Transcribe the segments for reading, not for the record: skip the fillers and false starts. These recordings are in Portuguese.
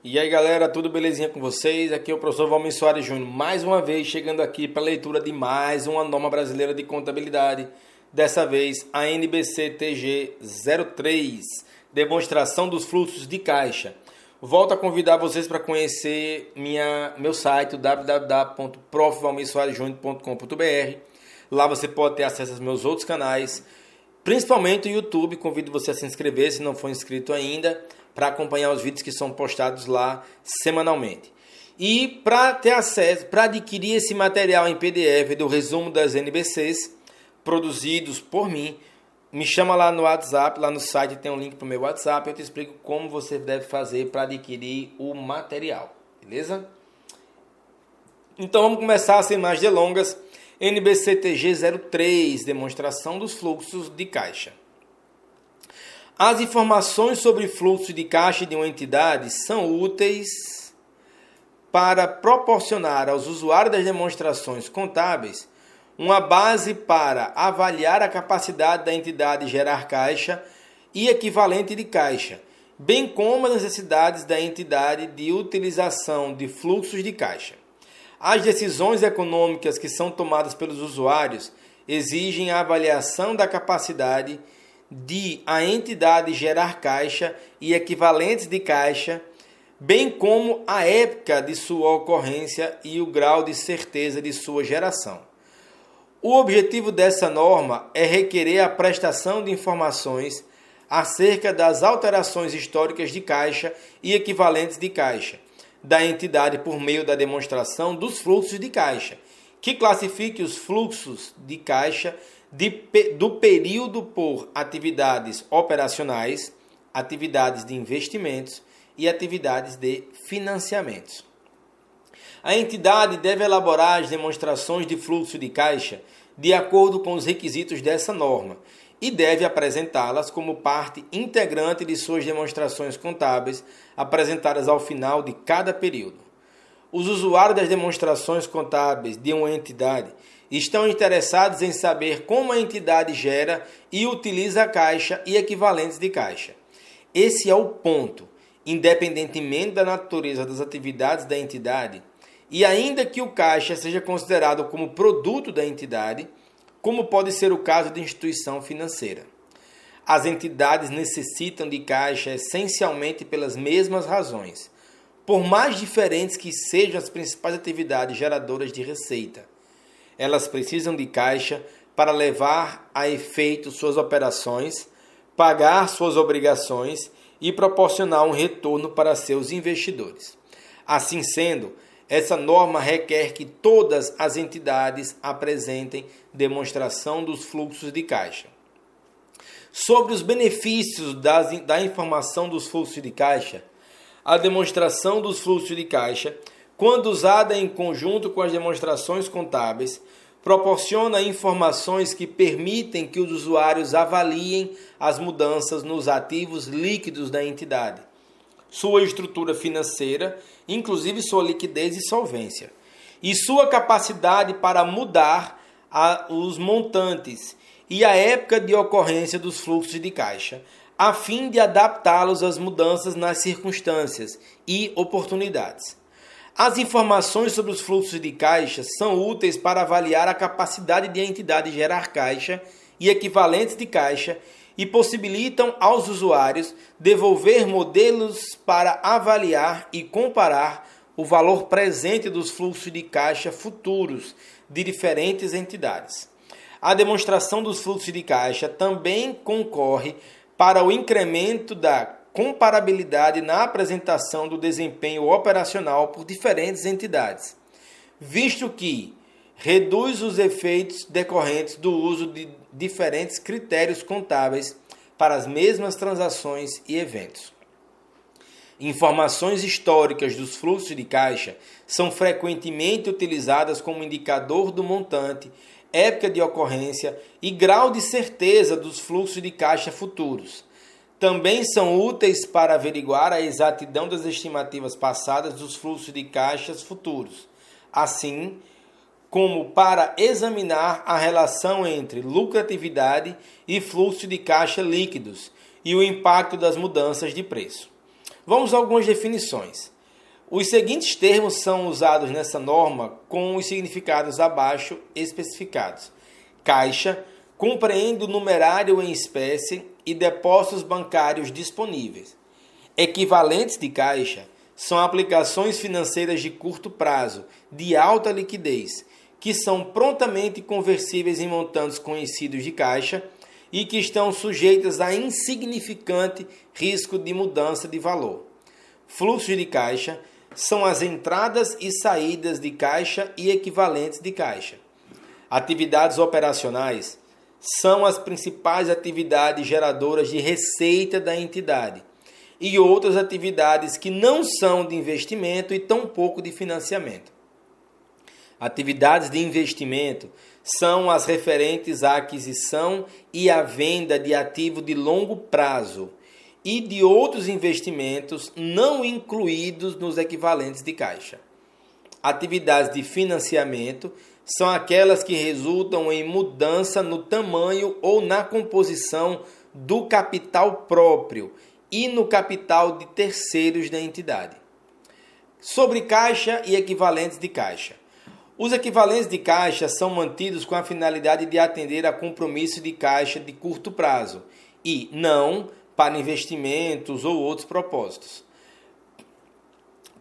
E aí galera, tudo belezinha com vocês? Aqui é o professor Valmir Soares Júnior, mais uma vez chegando aqui para a leitura de mais uma norma brasileira de contabilidade, dessa vez a NBC-TG 03, demonstração dos fluxos de caixa. Volto a convidar vocês para conhecer meu site www.profvalmirsoaresjunior.com.br. Lá você pode ter acesso aos meus outros canais, principalmente o YouTube. Convido você a se inscrever se não for inscrito ainda, para acompanhar os vídeos que são postados lá semanalmente. E para ter acesso, para adquirir esse material em PDF do resumo das NBCs produzidos por mim, me chama lá no WhatsApp, lá no site tem um link para o meu WhatsApp, eu te explico como você deve fazer para adquirir o material, beleza? Então vamos começar sem mais delongas. NBC-TG 03, demonstração dos fluxos de caixa. As informações sobre fluxo de caixa de uma entidade são úteis para proporcionar aos usuários das demonstrações contábeis uma base para avaliar a capacidade da entidade de gerar caixa e equivalente de caixa, bem como as necessidades da entidade de utilização de fluxos de caixa. As decisões econômicas que são tomadas pelos usuários exigem a avaliação da capacidade de a entidade gerar caixa e equivalentes de caixa, bem como a época de sua ocorrência e o grau de certeza de sua geração. O objetivo dessa norma é requerer a prestação de informações acerca das alterações históricas de caixa e equivalentes de caixa da entidade por meio da demonstração dos fluxos de caixa, que classifique os fluxos de caixa do período por atividades operacionais, atividades de investimentos e atividades de financiamentos. A entidade deve elaborar as demonstrações de fluxo de caixa de acordo com os requisitos dessa norma e deve apresentá-las como parte integrante de suas demonstrações contábeis apresentadas ao final de cada período. Os usuários das demonstrações contábeis de uma entidade estão interessados em saber como a entidade gera e utiliza a caixa e equivalentes de caixa. Esse é o ponto, independentemente da natureza das atividades da entidade, e ainda que o caixa seja considerado como produto da entidade, como pode ser o caso de instituição financeira. As entidades necessitam de caixa essencialmente pelas mesmas razões, por mais diferentes que sejam as principais atividades geradoras de receita. Elas precisam de caixa para levar a efeito suas operações, pagar suas obrigações e proporcionar um retorno para seus investidores. Assim sendo, essa norma requer que todas as entidades apresentem demonstração dos fluxos de caixa. Sobre os benefícios da informação dos fluxos de caixa, a demonstração dos fluxos de caixa, quando usada em conjunto com as demonstrações contábeis, proporciona informações que permitem que os usuários avaliem as mudanças nos ativos líquidos da entidade, sua estrutura financeira, inclusive sua liquidez e solvência, e sua capacidade para mudar os montantes e a época de ocorrência dos fluxos de caixa, a fim de adaptá-los às mudanças nas circunstâncias e oportunidades. As informações sobre os fluxos de caixa são úteis para avaliar a capacidade de a entidade gerar caixa e equivalentes de caixa e possibilitam aos usuários devolver modelos para avaliar e comparar o valor presente dos fluxos de caixa futuros de diferentes entidades. A demonstração dos fluxos de caixa também concorre para o incremento da comparabilidade na apresentação do desempenho operacional por diferentes entidades, visto que reduz os efeitos decorrentes do uso de diferentes critérios contábeis para as mesmas transações e eventos. Informações históricas dos fluxos de caixa são frequentemente utilizadas como indicador do montante, época de ocorrência e grau de certeza dos fluxos de caixa futuros. Também são úteis para averiguar a exatidão das estimativas passadas dos fluxos de caixas futuros, assim como para examinar a relação entre lucratividade e fluxo de caixa líquidos e o impacto das mudanças de preço. Vamos a algumas definições. Os seguintes termos são usados nessa norma com os significados abaixo especificados. Caixa compreende o numerário em espécie e depósitos bancários disponíveis. Equivalentes de caixa são aplicações financeiras de curto prazo, de alta liquidez, que são prontamente conversíveis em montantes conhecidos de caixa e que estão sujeitas a insignificante risco de mudança de valor. Fluxos de caixa são as entradas e saídas de caixa e equivalentes de caixa. Atividades operacionais são as principais atividades geradoras de receita da entidade e outras atividades que não são de investimento e tampouco de financiamento. Atividades de investimento são as referentes à aquisição e à venda de ativo de longo prazo e de outros investimentos não incluídos nos equivalentes de caixa. Atividades de financiamento são aquelas que resultam em mudança no tamanho ou na composição do capital próprio e no capital de terceiros da entidade. Sobre caixa e equivalentes de caixa. Os equivalentes de caixa são mantidos com a finalidade de atender a compromisso de caixa de curto prazo e não para investimentos ou outros propósitos.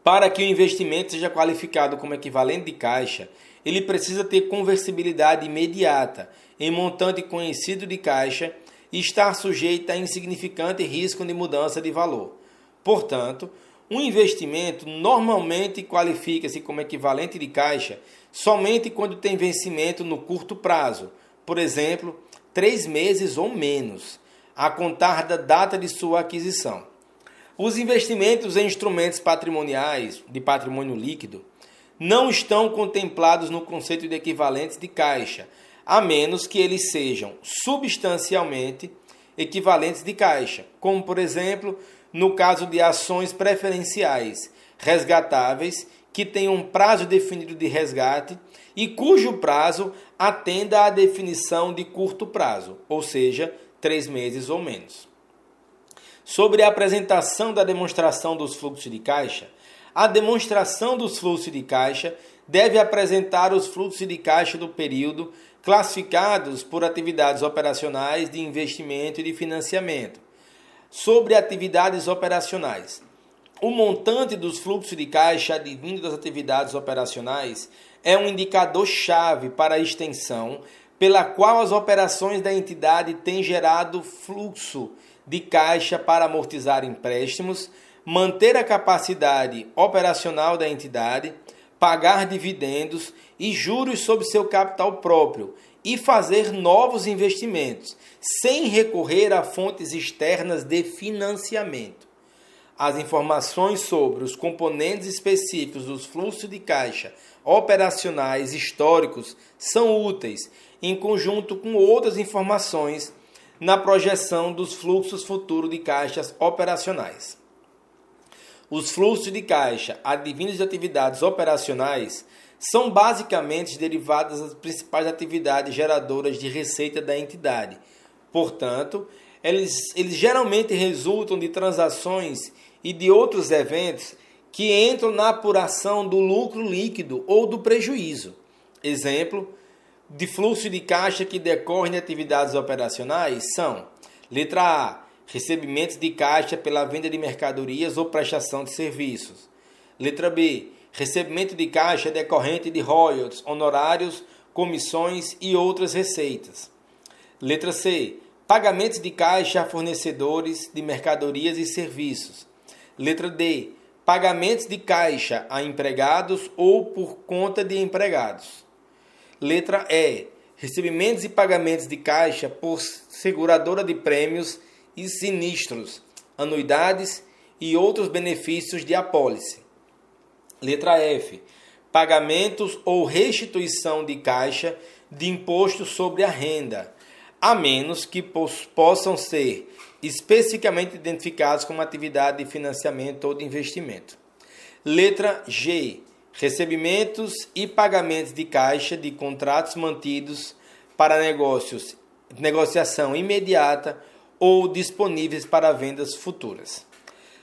Para que o investimento seja qualificado como equivalente de caixa, ele precisa ter conversibilidade imediata em montante conhecido de caixa e estar sujeito a insignificante risco de mudança de valor. Portanto, um investimento normalmente qualifica-se como equivalente de caixa somente quando tem vencimento no curto prazo, por exemplo, 3 meses ou menos, a contar da data de sua aquisição. Os investimentos em instrumentos patrimoniais, de patrimônio líquido, não estão contemplados no conceito de equivalentes de caixa, a menos que eles sejam substancialmente equivalentes de caixa, como, por exemplo, no caso de ações preferenciais resgatáveis que tenham um prazo definido de resgate e cujo prazo atenda à definição de curto prazo, ou seja, 3 meses ou menos. Sobre a apresentação da demonstração dos fluxos de caixa, a demonstração dos fluxos de caixa deve apresentar os fluxos de caixa do período classificados por atividades operacionais de investimento e de financiamento. Sobre atividades operacionais, o montante dos fluxos de caixa advindo das atividades operacionais é um indicador-chave para a extensão pela qual as operações da entidade têm gerado fluxo de caixa para amortizar empréstimos, manter a capacidade operacional da entidade, pagar dividendos e juros sobre seu capital próprio e fazer novos investimentos, sem recorrer a fontes externas de financiamento. As informações sobre os componentes específicos dos fluxos de caixa operacionais históricos são úteis, em conjunto com outras informações na projeção dos fluxos futuros de caixas operacionais. Os fluxos de caixa advindos de atividades operacionais são basicamente derivados das principais atividades geradoras de receita da entidade. Portanto, eles geralmente resultam de transações e de outros eventos que entram na apuração do lucro líquido ou do prejuízo. Exemplo de fluxo de caixa que decorre de atividades operacionais são: letra A, recebimentos de caixa pela venda de mercadorias ou prestação de serviços. Letra B, recebimento de caixa decorrente de royalties, honorários, comissões e outras receitas. Letra C, pagamentos de caixa a fornecedores de mercadorias e serviços. Letra D, pagamentos de caixa a empregados ou por conta de empregados. Letra E, recebimentos e pagamentos de caixa por seguradora de prêmios e sinistros, anuidades e outros benefícios de apólice. Letra F, pagamentos ou restituição de caixa de imposto sobre a renda, a menos que possam ser especificamente identificados como atividade de financiamento ou de investimento. Letra G, recebimentos e pagamentos de caixa de contratos mantidos para negociação imediata ou disponíveis para vendas futuras.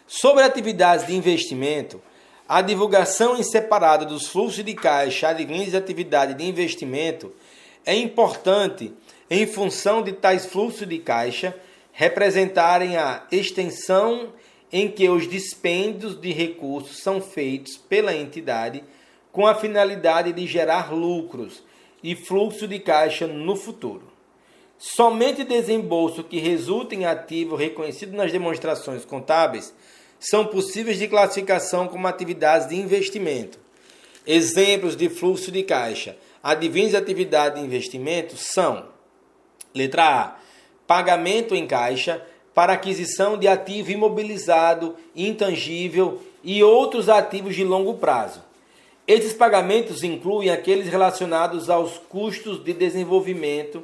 Sobre atividades de investimento, a divulgação em separado dos fluxos de caixa advindos de atividade de investimento é importante em função de tais fluxos de caixa representarem a extensão em que os dispêndios de recursos são feitos pela entidade com a finalidade de gerar lucros e fluxo de caixa no futuro. Somente desembolso que resulta em ativo reconhecido nas demonstrações contábeis são possíveis de classificação como atividades de investimento. Exemplos de fluxo de caixa advindos de atividade de investimento são: letra A, pagamento em caixa para aquisição de ativo imobilizado, intangível e outros ativos de longo prazo. Esses pagamentos incluem aqueles relacionados aos custos de desenvolvimento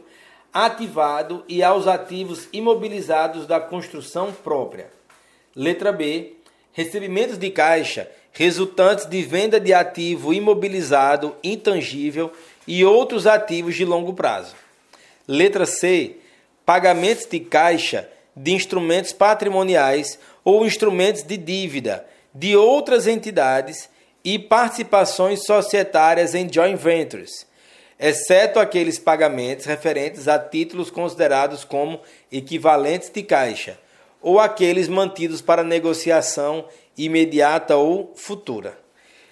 ativado e aos ativos imobilizados da construção própria. Letra B, recebimentos de caixa resultantes de venda de ativo imobilizado, intangível e outros ativos de longo prazo. Letra C, pagamentos de caixa de instrumentos patrimoniais ou instrumentos de dívida de outras entidades e participações societárias em joint ventures, exceto aqueles pagamentos referentes a títulos considerados como equivalentes de caixa, ou aqueles mantidos para negociação imediata ou futura.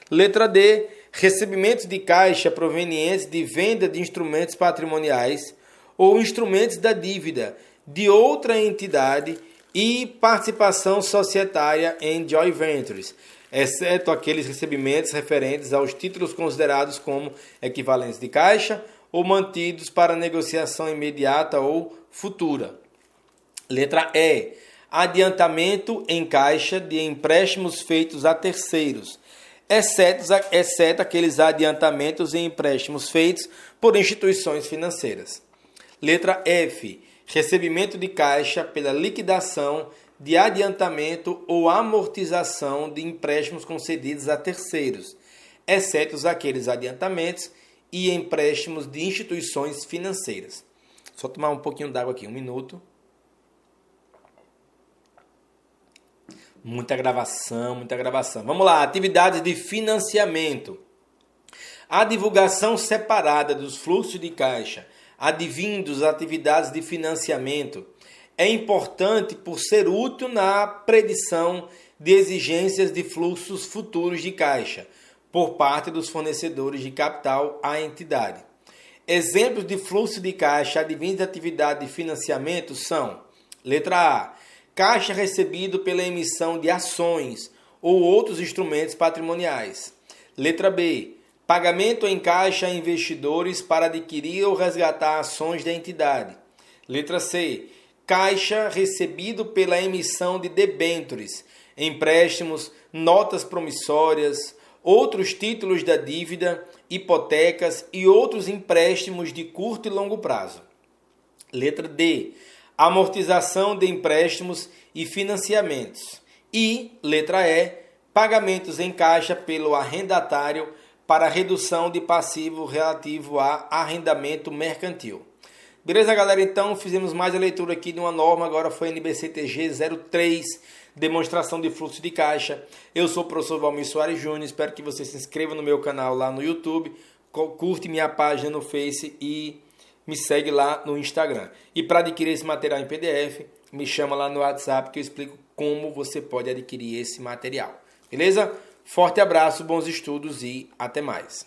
Letra D, recebimentos de caixa provenientes de venda de instrumentos patrimoniais ou instrumentos da dívida de outra entidade e participação societária em joint ventures, exceto aqueles recebimentos referentes aos títulos considerados como equivalentes de caixa ou mantidos para negociação imediata ou futura. Letra E, adiantamento em caixa de empréstimos feitos a terceiros, exceto aqueles adiantamentos em empréstimos feitos por instituições financeiras. Letra F, recebimento de caixa pela liquidação de adiantamento ou amortização de empréstimos concedidos a terceiros, exceto aqueles adiantamentos e empréstimos de instituições financeiras. Só tomar um pouquinho d'água aqui, 1 minuto. Muita gravação, muita gravação. Vamos lá, atividades de financiamento. A divulgação separada dos fluxos de caixa advindos das atividades de financiamento é importante por ser útil na predição de exigências de fluxos futuros de caixa por parte dos fornecedores de capital à entidade. Exemplos de fluxo de caixa advindos da atividade de financiamento são: letra A, caixa recebido pela emissão de ações ou outros instrumentos patrimoniais. Letra B, pagamento em caixa a investidores para adquirir ou resgatar ações da entidade. Letra C, caixa recebido pela emissão de debêntures, empréstimos, notas promissórias, outros títulos da dívida, hipotecas e outros empréstimos de curto e longo prazo. Letra D, amortização de empréstimos e financiamentos. E, letra E, pagamentos em caixa pelo arrendatário para redução de passivo relativo a arrendamento mercantil. Beleza, galera? Então, fizemos mais a leitura aqui de uma norma, agora foi NBCTG 03, demonstração de fluxo de caixa. Eu sou o professor Valmir Soares Júnior, espero que você se inscreva no meu canal lá no YouTube, curte minha página no Face e me segue lá no Instagram. E para adquirir esse material em PDF, me chama lá no WhatsApp que eu explico como você pode adquirir esse material. Beleza? Forte abraço, bons estudos e até mais.